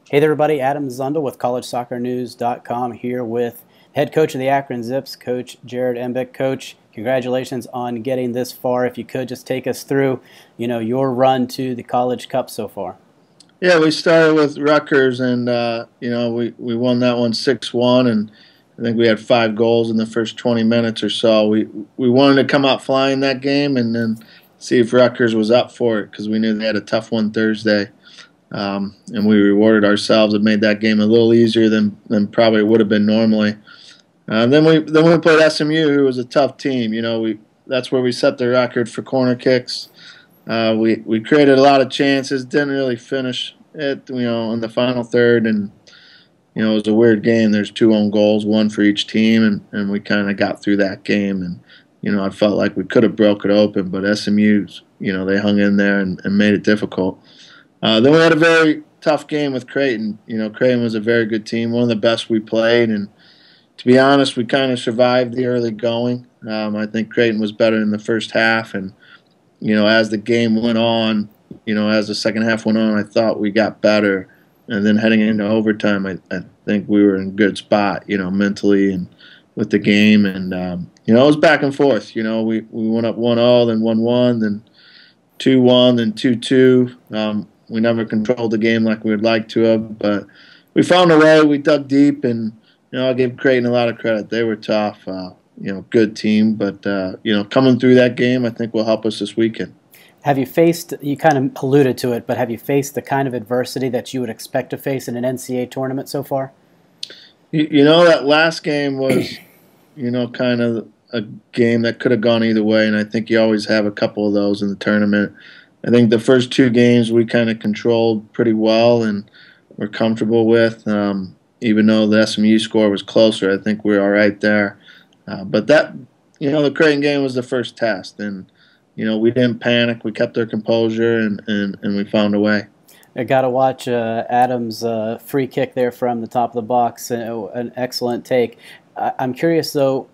Hey there, everybody. Adam Zundel with CollegeSoccerNews.com here with head coach of the Akron Zips, Coach Jared Embick. Coach, congratulations on getting this far. If you could just take us through, your run to the College Cup so far. Yeah, we started with Rutgers, and we won that one 6-1, and I think we had 5 goals in the first 20 minutes or so. We wanted to come out flying that game, and then see if Rutgers was up for it because we knew they had a tough one Thursday, and we rewarded ourselves and made that game a little easier than probably it would have been normally. Then we played SMU, who was a tough team. That's where we set the record for corner kicks. We created a lot of chances, didn't really finish it, in the final third, and it was a weird game. There's 2 own goals, one for each team, and we kind of got through that game, and I felt like we could have broke it open, but SMU's, they hung in there and made it difficult. Then we had a very tough game with Creighton. Creighton was a very good team, one of the best we played, and to be honest, we kind of survived the early going. I think Creighton was better in the first half, and as the game went on, as the second half went on, I thought we got better. And then heading into overtime, I think we were in a good spot, mentally and with the game. And, it was back and forth. We went up 1-0, then 1-1, then 2-1, then 2-2. We never controlled the game like we would like to have, but we found a way. We dug deep, and, I give Creighton a lot of credit. They were tough. Good team, but coming through that game, I think will help us this weekend. Have you faced, you kind of alluded to it, but have you faced the kind of adversity that you would expect to face in an NCAA tournament so far? That last game was, kind of a game that could have gone either way, and I think you always have a couple of those in the tournament. I think the first 2 games we kind of controlled pretty well and were comfortable with. Even though the SMU score was closer, I think we were all right there. But that, the Creighton game was the first test, and we didn't panic. We kept our composure, and we found a way. I got to watch Adam's free kick there from the top of the box. An excellent take. I'm curious though,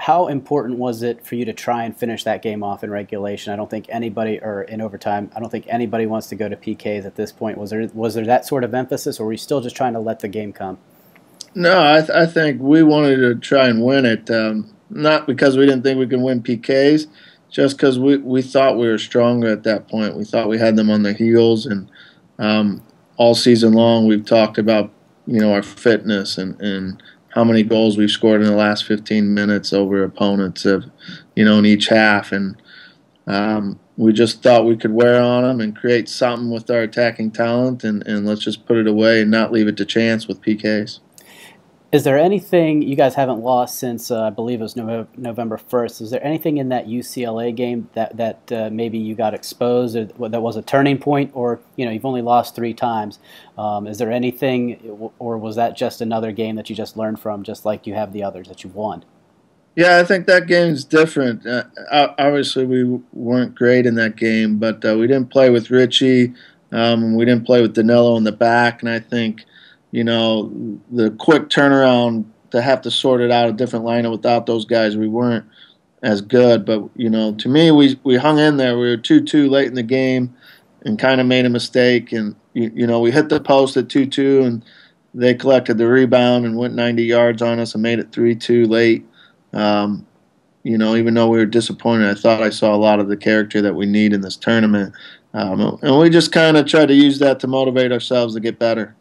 how important was it for you to try and finish that game off in regulation? I don't think anybody, or in overtime, I don't think anybody wants to go to PKs at this point. Was there that sort of emphasis, or were you still just trying to let the game come? No, I think we wanted to try and win it. Not because we didn't think we could win PKs, just because we thought we were stronger at that point. We thought we had them on their heels, and all season long we've talked about our fitness and how many goals we've scored in the last 15 minutes over opponents in each half, and we just thought we could wear on them and create something with our attacking talent, and let's just put it away and not leave it to chance with PKs. Is there anything, you guys haven't lost since I believe it was November 1st, is there anything in that UCLA game that maybe you got exposed, or that was a turning point, or you've only lost 3 times? Is there anything, or was that just another game that you just learned from, just like you have the others that you've won? Yeah, I think that game's different. Obviously, we weren't great in that game, but we didn't play with Richie. We didn't play with Danilo in the back, and I think the quick turnaround to have to sort it out a different lineup without those guys, we weren't as good. But, to me, we hung in there. We were 2-2 late in the game and kind of made a mistake. And, we hit the post at 2-2, and they collected the rebound and went 90 yards on us and made it 3-2 late. Even though we were disappointed, I thought I saw a lot of the character that we need in this tournament. And we just kind of tried to use that to motivate ourselves to get better.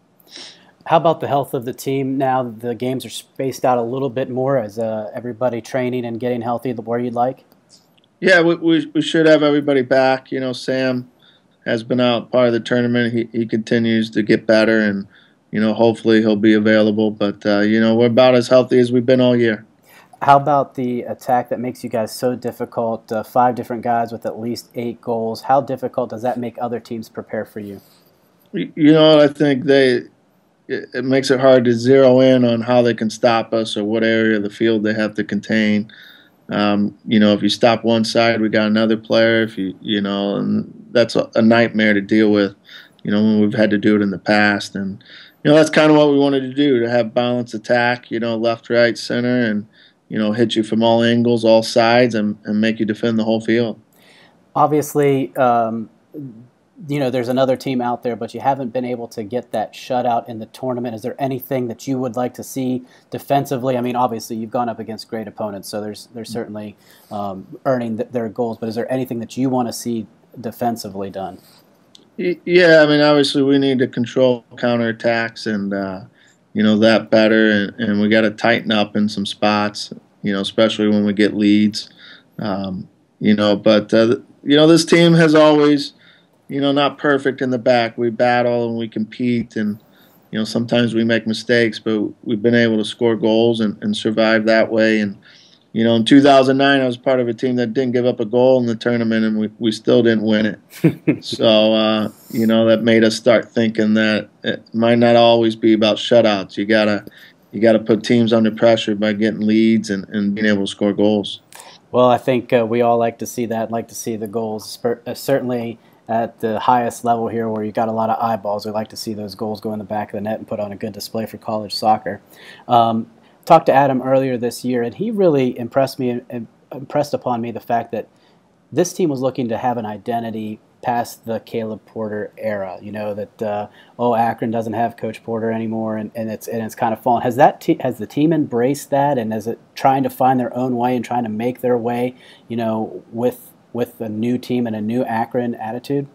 How about the health of the team now? The games are spaced out a little bit more. Is everybody training and getting healthy the where you'd like? Yeah, we should have everybody back. Sam has been out part of the tournament. He continues to get better, and hopefully he'll be available. But we're about as healthy as we've been all year. How about the attack that makes you guys so difficult? 5 different guys with at least 8 goals. How difficult does that make other teams prepare for you? I think it makes it hard to zero in on how they can stop us or what area of the field they have to contain. If you stop one side, we got another player. And that's a nightmare to deal with, when we've had to do it in the past. And, that's kind of what we wanted to do, to have balanced attack, left, right, center, and, hit you from all angles, all sides, and make you defend the whole field. Obviously, there's another team out there, but you haven't been able to get that shutout in the tournament. Is there anything that you would like to see defensively? I mean, obviously you've gone up against great opponents, so there's certainly earning their goals. But is there anything that you want to see defensively done? Yeah, I mean, obviously we need to control counterattacks and that better, and we got to tighten up in some spots. Especially when we get leads. But this team has always not perfect in the back. We battle and we compete, and sometimes we make mistakes, but we've been able to score goals and survive that way. And in 2009, I was part of a team that didn't give up a goal in the tournament, and we still didn't win it. So that made us start thinking that it might not always be about shutouts. You gotta put teams under pressure by getting leads and being able to score goals. Well, I think we all like to see that, like to see the goals, certainly at the highest level here where you got a lot of eyeballs. We like to see those goals go in the back of the net and put on a good display for college soccer. Talked to Adam earlier this year, and he really impressed upon me the fact that this team was looking to have an identity past the Caleb Porter era. That Akron doesn't have Coach Porter anymore, and it's kind of fallen. Has the team embraced that, and is it trying to find their own way and trying to make their way, with a new team and a new Akron attitude?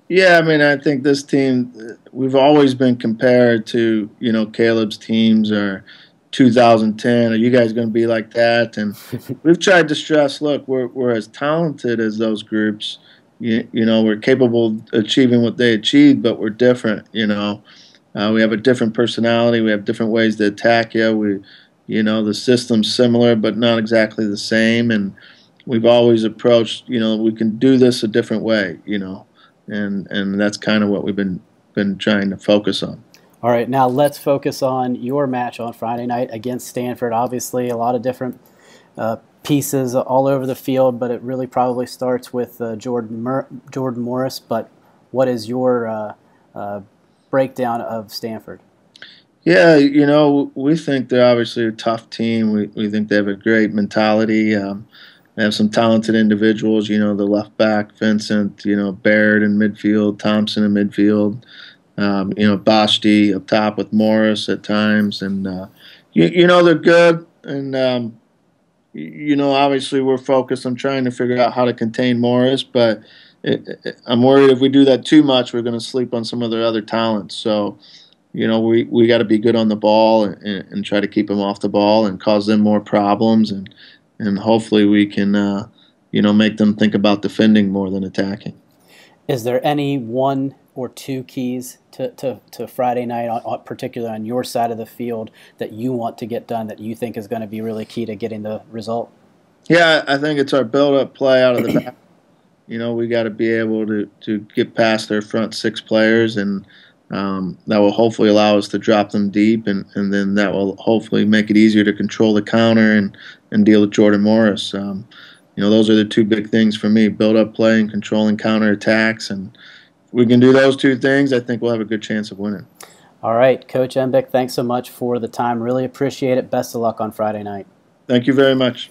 Yeah, I mean, I think this team, we've always been compared to Caleb's teams or 2010. Are you guys going to be like that? And we've tried to stress, look, we're as talented as those groups. We're capable of achieving what they achieved, but we're different. We have a different personality. We have different ways to attack you. The system's similar, but not exactly the same. And we've always approached, we can do this a different way. And that's kind of what we've been trying to focus on. All right, now let's focus on your match on Friday night against Stanford. Obviously, a lot of different pieces all over the field, but it really probably starts with Jordan Morris. But what is your breakdown of Stanford? Yeah, we think they're obviously a tough team. We think they have a great mentality. They have some talented individuals. The left back, Vincent. Baird in midfield, Thompson in midfield. Bashti up top with Morris at times, and they're good. And obviously we're focused on trying to figure out how to contain Morris, but I'm worried if we do that too much, we're going to sleep on some of their other talents. So, we got to be good on the ball and try to keep them off the ball and cause them more problems, and hopefully we can, make them think about defending more than attacking. Is there any one or two keys to Friday night, particularly on your side of the field, that you want to get done that you think is going to be really key to getting the result? Yeah, I think it's our build-up play out of the back. We got to be able to get past their front six players, and that will hopefully allow us to drop them deep, and then that will hopefully make it easier to control the counter and deal with Jordan Morris. Those are the two big things for me: build-up play and controlling counterattacks. And if we can do those two things, I think we'll have a good chance of winning. All right, Coach Embick, thanks so much for the time. Really appreciate it. Best of luck on Friday night. Thank you very much.